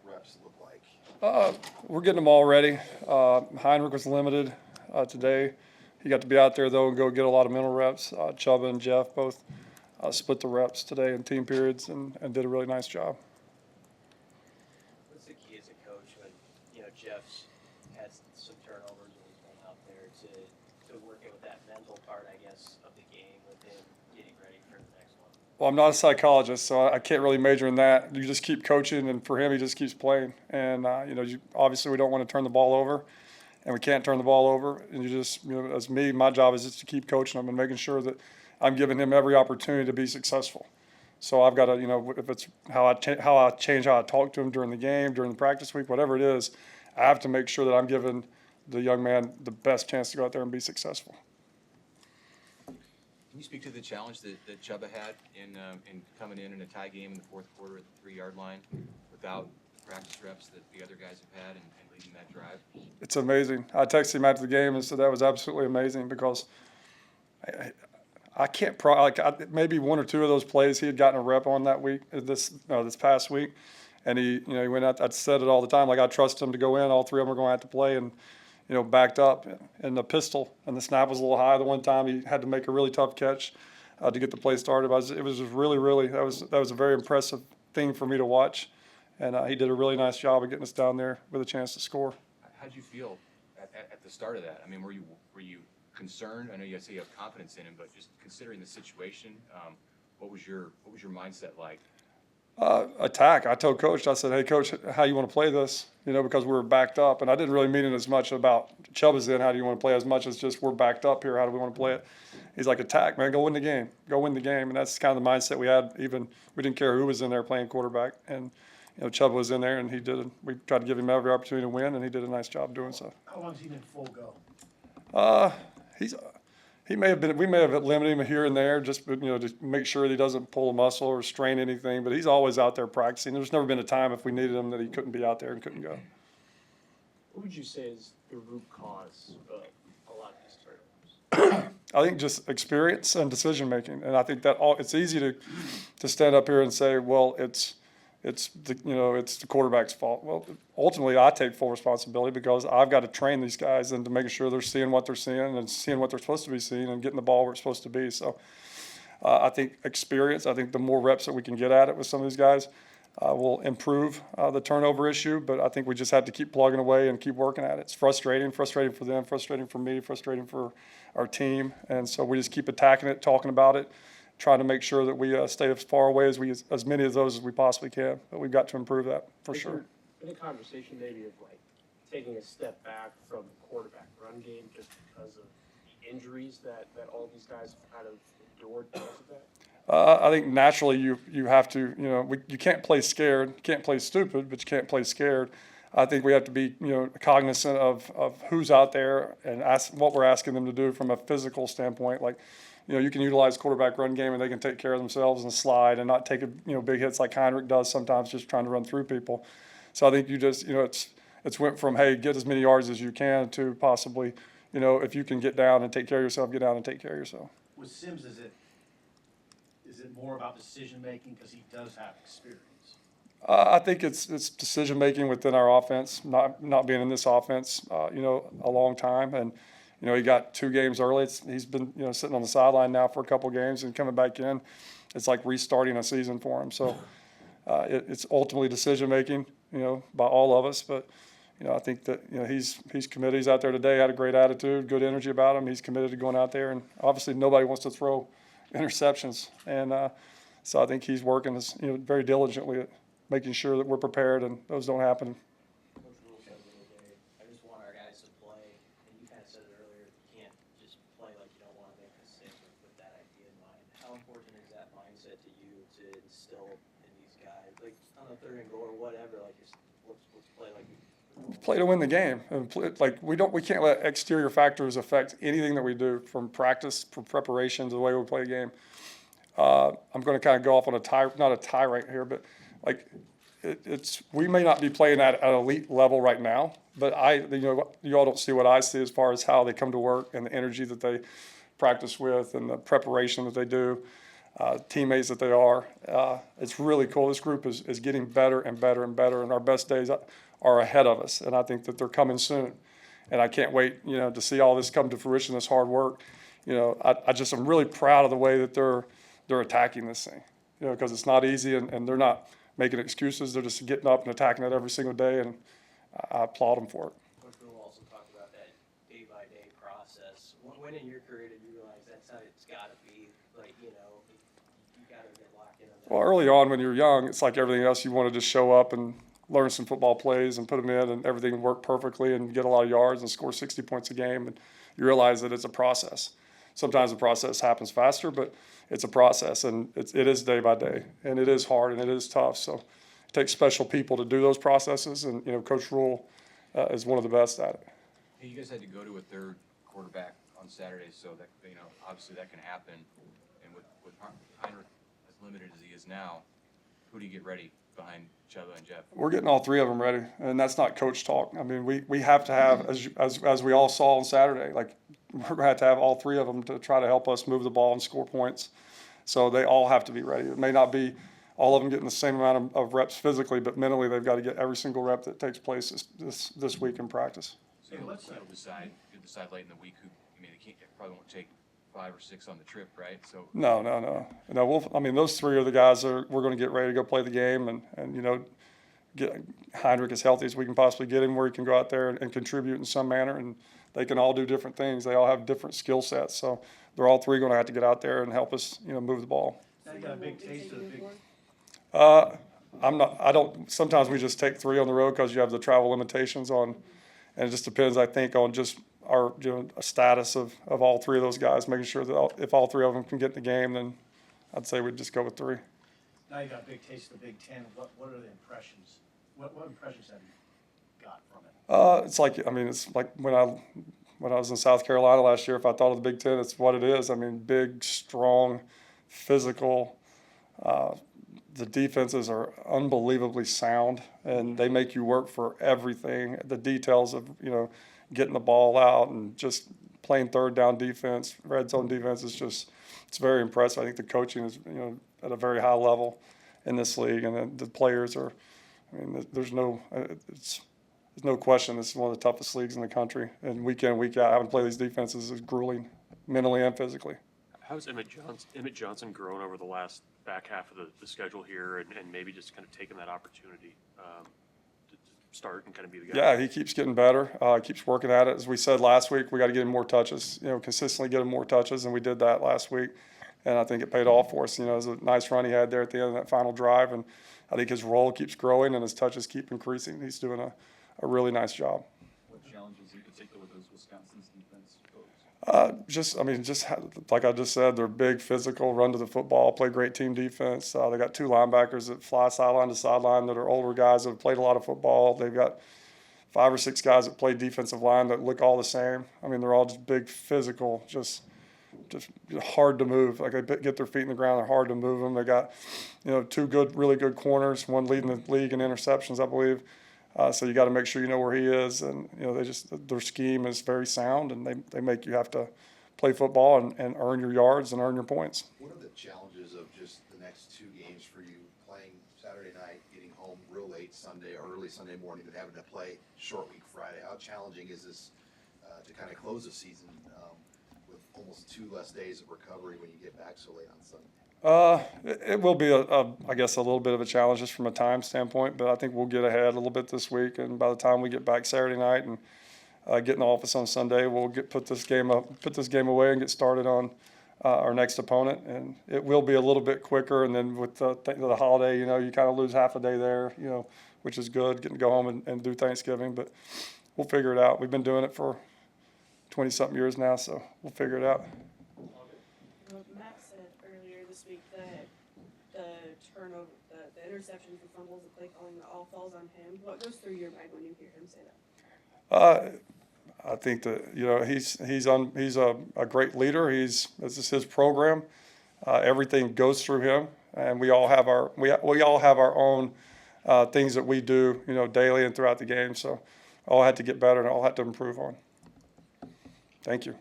reps look like? We're getting them all ready. Heinrich was limited today. He got to be out there, though, and go get a lot of mental reps. Chubba and Jeff both split the reps today in team periods and did a really nice job. What's the key as a coach when, Jeff's had some turnovers when he's been out there to working with that mental part, I guess, of the game with him getting ready for the next one? Well, I'm not a psychologist, so I can't really major in that. You just keep coaching, and for him, he just keeps playing. And, obviously we don't want to turn the ball over, and we can't turn the ball over. And you just, as me, my job is just to keep coaching him and making sure that I'm giving him every opportunity to be successful. So I've got to, if it's how I change how I talk to him during the game, during the practice week, whatever it is, I have to make sure that I'm giving the young man the best chance to go out there and be successful. Can you speak to the challenge that Chubba had in coming in a tie game in the fourth quarter at the 3-yard line without the practice reps that the other guys have had and leading that drive? It's amazing. I texted him after the game and said that was absolutely amazing because I can't maybe one or two of those plays he had gotten a rep on that week, this past week, and he went out. I said it all the time, like I trust him to go in. All three of them are going to have to play, and backed up in the pistol, and the snap was a little high. The one time he had to make a really tough catch to get the play started. It was just really that was a very impressive thing for me to watch, and he did a really nice job of getting us down there with a chance to score. How did you feel at the start of that? I mean, were you concerned? I know you say you have confidence in him, but just considering the situation, what was your mindset like? Attack. I told Coach, I said, hey, Coach, how you want to play this? Because we were backed up. And I didn't really mean it as much about Chubba's in, how do you want to play, as much as just we're backed up here, how do we want to play it? He's like, attack, man, go win the game. Go win the game. And that's kind of the mindset we had. Even we didn't care who was in there playing quarterback. And, Chubba was in there, and we tried to give him every opportunity to win, and he did a nice job doing so. How long has he been full go? We may have limited him here and there, just to make sure that he doesn't pull a muscle or strain anything. But he's always out there practicing. There's never been a time if we needed him that he couldn't be out there and couldn't go. What would you say is the root cause of a lot of these turnovers? I think just experience and decision making, and I think that it's easy to stand up here and say, well, it's the quarterback's fault. Well, ultimately, I take full responsibility because I've got to train these guys into making sure they're seeing what they're seeing and seeing what they're supposed to be seeing and getting the ball where it's supposed to be. So I think experience, I think the more reps that we can get at it with some of these guys will improve the turnover issue. But I think we just have to keep plugging away and keep working at it. It's frustrating for them, frustrating for me, frustrating for our team. And so we just keep attacking it, talking about it, trying to make sure that we stay as far away as many of those as we possibly can. But we've got to improve that for sure. Been a conversation maybe of like taking a step back from the quarterback run game just because of the injuries that all these guys have kind of endured because of that? I think naturally you have to, you can't play scared, you can't play stupid, but you can't play scared. I think we have to be, cognizant of who's out there and what we're asking them to do from a physical standpoint. Like, you can utilize quarterback run game and they can take care of themselves and slide and not take big hits like Heinrich does sometimes, just trying to run through people. So I think you just, it's went from, hey, get as many yards as you can to possibly, if you can get down and take care of yourself, get down and take care of yourself. With Sims, is it more about decision making because he does have experience? I think it's decision making within our offense, not being in this offense, a long time, and he got 2 games early. He's been sitting on the sideline now for a couple games and coming back in. It's like restarting a season for him. So it's ultimately decision making, by all of us. But I think that he's committed. He's out there today. Had a great attitude, good energy about him. He's committed to going out there, and obviously nobody wants to throw interceptions, and so I think he's working very diligently at making sure that we're prepared and those don't happen. Coach Rule said the other day, I just want our guys to play, and you kind of said it earlier, you can't just play like you don't want to make mistakes with that idea in mind. How important is that mindset to you to instill in these guys? Like on the 3rd and goal or whatever, like just let's play like play to win the game. We can't let exterior factors affect anything that we do, from practice, from preparation to the way we play a game. I'm going to kind of go off on not a tirade here, but we may not be playing at an elite level right now, but you all don't see what I see as far as how they come to work and the energy that they practice with and the preparation that they do. teammates that they are. It's really cool. This group is getting better and better and better, and our best days are ahead of us, and I think that they're coming soon. And I can't wait, to see all this come to fruition, this hard work. I'm really proud of the way that they're attacking this thing, because it's not easy, and they're not making excuses. They're just getting up and attacking it every single day, and I applaud them for it. Coach Rule also talked about that day-by-day process. When in your career did you realize that's how it's got to be? Like, you got to get locked in on that. Well, early on when you're young, it's like everything else. You want to just show up and learn some football plays and put them in, and everything would work perfectly and get a lot of yards and score 60 points a game. And you realize that it's a process. Sometimes the process happens faster, but it's a process, and it is day by day, and it is hard and it is tough. So it takes special people to do those processes, and Coach Rule is one of the best at it. Hey, you guys had to go to a third quarterback on Saturday, so that obviously that can happen. And with Heinrich as limited as he is now, who do you get ready behind Chubba and Jeff? We're getting all three of them ready, and that's not coach talk. I mean, we have to have, as we all saw on Saturday, like we're going to have to have all three of them to try to help us move the ball and score points. So they all have to be ready. It may not be all of them getting the same amount of reps physically, but mentally they've got to get every single rep that takes place this week in practice. So you'll decide late in the week who. I mean, they probably won't take 5 or 6 on the trip, right? So No. Those three are the guys that we're going to get ready to go play the game, and get Heinrich as healthy as we can possibly get him, where he can go out there and contribute in some manner. And they can all do different things. They all have different skill sets. So they're all three going to have to get out there and help us, move the ball. Now you got a big taste of the big. Sometimes we just take 3 on the road because you have the travel limitations on, and it just depends, I think, on just our status of all 3 of those guys, making sure that if all 3 of them can get in the game, then I'd say we'd just go with 3. Now you got a big taste of the Big Ten. What are the impressions? What impressions have you got from it? It's like when I was in South Carolina last year, if I thought of the Big Ten, it's what it is. I mean, big, strong, physical. The defenses are unbelievably sound, and they make you work for everything. The details of, getting the ball out and just playing third down defense, red zone defense is it's very impressive. I think the coaching is, at a very high level in this league, and the players are, there's no question this is one of the toughest leagues in the country. And week in, week out, having to play these defenses is grueling, mentally and physically. How's Emmett Johnson grown over the last back half of the schedule here, and maybe just kind of taking that opportunity to start and kind of be the guy? Yeah, he keeps getting better. Keeps working at it. As we said last week, we got to get him more touches. Consistently get him more touches, and we did that last week. And I think it paid off for us. It was a nice run he had there at the end of that final drive, and I think his role keeps growing and his touches keep increasing. He's doing a really nice job. What challenges in particular does Wisconsin's defense pose? Just like I just said, they're big, physical, run to the football, play great team defense. They got 2 linebackers that fly sideline to sideline that are older guys that have played a lot of football. They've got 5 or 6 guys that play defensive line that look all the same. They're all just big, physical, just hard to move. Like, they get their feet in the ground, they're hard to move them. They got, 2 really good corners, one leading the league in interceptions, I believe. So you got to make sure you know where he is, and their scheme is very sound, and they make you have to play football and earn your yards and earn your points. What are the challenges of just the next 2 games for you, playing Saturday night, getting home real late Sunday or early Sunday morning, and having to play short week Friday? How challenging is this to kind of close the season with almost 2 less days of recovery when you get back so late on Sunday? It will be I guess a little bit of a challenge just from a time standpoint, but I think we'll get ahead a little bit this week, and by the time we get back Saturday night and get in the office on Sunday, we'll put this game away and get started on our next opponent, and it will be a little bit quicker. And then with the holiday, you kind of lose half a day there, which is good, getting to go home and do Thanksgiving, but we'll figure it out. We've been doing it for 20-something years now, so we'll figure it out. Matt said earlier this week that the turnover, the interceptions, the fumbles, the play calling, all falls on him. What goes through your mind when you hear him say that? I think that he's a great leader. This is his program. Everything goes through him, and we all have our own things that we do daily and throughout the game. So all had to get better and all had to improve on. Thank you.